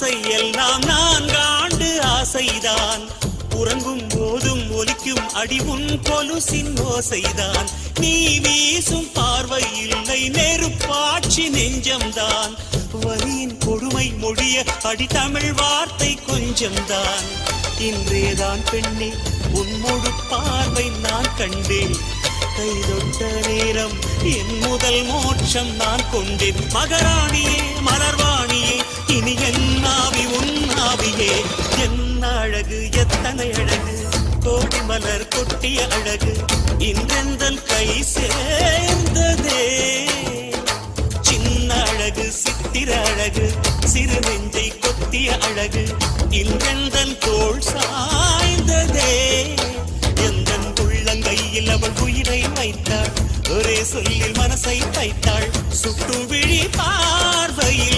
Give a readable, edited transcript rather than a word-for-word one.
ஆசை எல்லாம் 4 ஆண்டு ஆசைதான். உறங்கும் போதும் ஒலிக்கும் அடி உன் கொலுசின் ஓசைதான். நீ வீசும் பார்வை இல்லை நெருப்பாட்சி நெஞ்சம்தான். வலியின் கொடுமை மொழிய அடி தமிழ் வார்த்தை கொஞ்சம்தான். இன்றேதான் பெண்ணே உன்மொழு பார்வை நான் கண்டேன். கைதொட்ட நேரம் என் முதல் மோட்சம் நான் கொண்டேன். மகராணியே மலர்வாணியே இனி என் ஆவி உன் ஆவியே. என்ன அழகு எத்தனை அழகு கோடி மலர் கொட்டிய அழகு இன்றெந்தல் கை சேர்ந்ததே. சின்ன அழகு சித்திர அழகு சிறு நெஞ்சை கொத்திய அழகு இன்றெந்தன் தோள் சாய்ந்ததே. எந்தன் உள்ளங்கையில் அவள் உயிரை வைத்தாள். ஒரே சொல்லில் மனசை தைத்தாள். சுட்டு விழி பார்வையில்